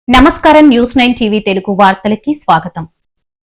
నమస్కారం. News 9 TV Telugu వార్తలకి స్వాగతం.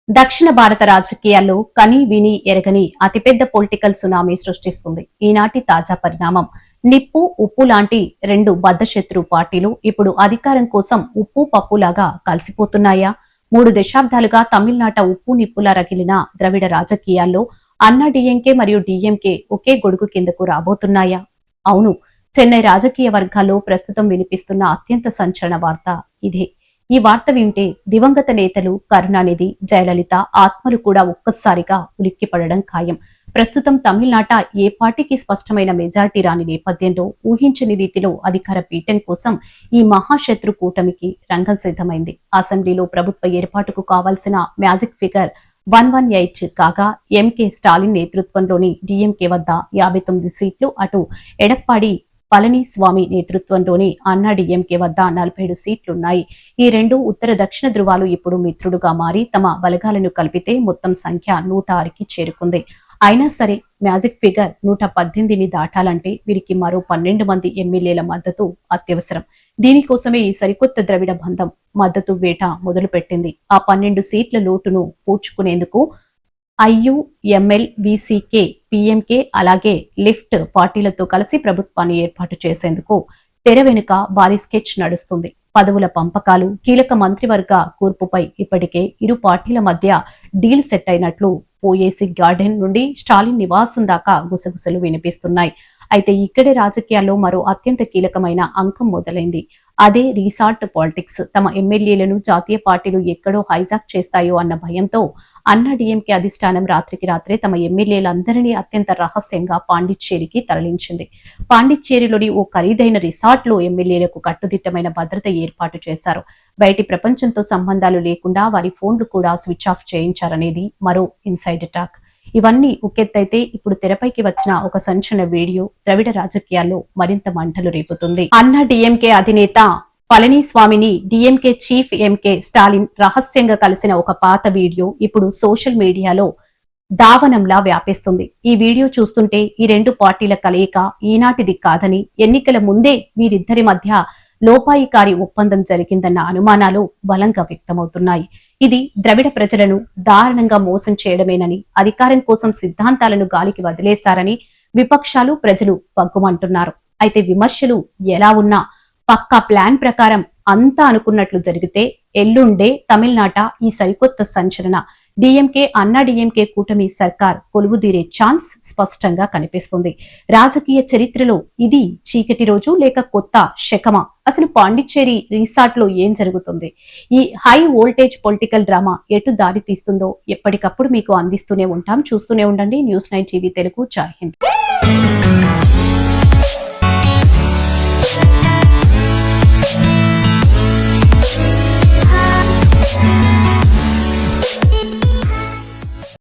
దక్షిణ భారత రాజకీయాల్లో కని విని ఎరగని అతిపెద్ద పొలిటికల్ సునామీ సృష్టిస్తుంది ఈనాటి తాజా పరిణామం. నిప్పు ఉప్పు లాంటి రెండు బద్ధశత్రు పార్టీలు ఇప్పుడు అధికారం కోసం ఉప్పు పప్పులాగా కలిసిపోతున్నాయా? 3 దశాబ్దాలుగా తమిళనాట ఉప్పు నిప్పులా రగిలిన ద్రవిడ రాజకీయాల్లో అన్నా డీఎంకే మరియు డీఎంకే ఒకే గొడుగు కిందకు రాబోతున్నాయా? అవును, చెన్నై రాజకీయ వర్గాల్లో ప్రస్తుతం వినిపిస్తున్న అత్యంత సంచలన వార్త ఇదే. ఈ వార్త వింటే దివంగత నేతలు కరుణానిధి, జయలలిత ఆత్మలు కూడా ఒక్కసారిగా ఉలిక్కిపడడం ఖాయం. ప్రస్తుతం తమిళనాట ఏ పార్టీకి స్పష్టమైన మెజార్టీ రాని నేపథ్యంలో ఊహించని రీతిలో అధికార పీఠం కోసం ఈ మహాశత్రు కూటమికి రంగం సిద్ధమైంది. అసెంబ్లీలో ప్రభుత్వ ఏర్పాటుకు కావాల్సిన మ్యాజిక్ ఫిగర్ 118 కాగా ఎంకే స్టాలిన్ నేతృత్వంలోని డీఎంకే వద్ద 59 సీట్లు, అటు ఎడప్పాడి పళనిస్వామి నేతృత్వంలోని అన్నా డీఎంకే వద్ద 47 సీట్లున్నాయి. ఈ రెండు ఉత్తర దక్షిణ ధృవాలు ఇప్పుడు మిత్రుడుగా మారి తమ బలగాలను కలిపితే మొత్తం సంఖ్య 106కి చేరుకుంది. అయినా సరే మ్యాజిక్ ఫిగర్ 118ని దాటాలంటే వీరికి మరో 12 మంది ఎమ్మెల్యేల మద్దతు అత్యవసరం. దీనికోసమే ఈ సరికొత్త ద్రవిడ బంధం మద్దతు వేట మొదలుపెట్టింది. ఆ 12 సీట్ల లోటును పూడ్చుకునేందుకు ఐయుఎంఎల్, వీసీకే, పీఎంకే అలాగే లిఫ్ట్ పార్టీలతో కలిసి ప్రభుత్వాన్ని ఏర్పాటు చేసేందుకు తెర వెనుక భారీ స్కెచ్ నడుస్తుంది. పదవుల పంపకాలు, కీలక మంత్రివర్గ కూర్పుపై ఇప్పటికే ఇరు పార్టీల మధ్య డీల్ సెట్ అయినట్లు ఓఏసీ గార్డెన్ నుండి స్టాలిన్ నివాసం దాకా గుసగుసలు వినిపిస్తున్నాయి. అయితే ఇక్కడే రాజకీయాల్లో మరో అత్యంత కీలకమైన అంకం మొదలైంది. అదే రీసార్ట్ పాలిటిక్స్. తమ ఎమ్మెల్యేలను జాతీయ పార్టీలు ఎక్కడో హైజాక్ చేస్తాయో అన్న భయంతో అన్నా డీఎంకే అధిష్టానం రాత్రికి రాత్రే తమ ఎమ్మెల్యేలందరినీ అత్యంత రహస్యంగా పాండిచ్చేరికి తరలించింది. పాండిచ్చేరిలోని ఓ ఖరీదైన రిసార్ట్ లో ఎమ్మెల్యేలకు కట్టుదిట్టమైన భద్రత ఏర్పాటు చేశారు. బయటి ప్రపంచంతో సంబంధాలు లేకుండా వారి ఫోన్లు కూడా స్విచ్ ఆఫ్ చేయించారనేది మరో ఇన్సైడ్ టాక్. ఇవన్నీ ఒకెత్తైతే ఇప్పుడు తెరపైకి వచ్చిన ఒక సంచలన వీడియో ద్రవిడ రాజకీయాల్లో మరింత మంటలు రేపుతుంది. అన్నా డీఎంకే అధినేత పళనిస్వామిని డీఎంకే చీఫ్ ఎంకే స్టాలిన్ రహస్యంగా కలిసిన ఒక పాత వీడియో ఇప్పుడు సోషల్ మీడియాలో దావనంలా వ్యాపిస్తుంది. ఈ వీడియో చూస్తుంటే ఈ రెండు పార్టీల కలయిక ఈనాటిది కాదని, ఎన్నికల ముందే వీరిద్దరి మధ్య లోపాయికారి ఒప్పందం జరిగిందన్న అనుమానాలు బలంగా వ్యక్తమవుతున్నాయి. ఇది ద్రవిడ ప్రజలను దారుణంగా మోసం చేయడమేనని, అధికారం కోసం సిద్ధాంతాలను గాలికి వదిలేశారని విపక్షాలు, ప్రజలు బగ్గుమంటున్నారు. అయితే విమర్శలు ఎలా ఉన్నా పక్కా ప్లాన్ ప్రకారం అంతా అనుకున్నట్లు జరిగితే ఎల్లుండే తమిళనాట ఈ సరికొత్త సంచలన డీఎంకే అన్నా డీఎంకే కూటమి సర్కార్ కొలువుదీరే ఛాన్స్ స్పష్టంగా కనిపిస్తుంది. రాజకీయ చరిత్రలో ఇది చీకటి రోజు లేక కొత్త శకమా? అసలు పాండిచ్చేరి రిసార్ట్ లో ఏం జరుగుతుంది? ఈ హై వోల్టేజ్ పొలిటికల్ డ్రామా ఎటు దారి తీస్తుందో ఎప్పటికప్పుడు మీకు అందిస్తూనే ఉంటాం. చూస్తూనే ఉండండి న్యూస్ 9 టీవీ తెలుగు. జై హింద్.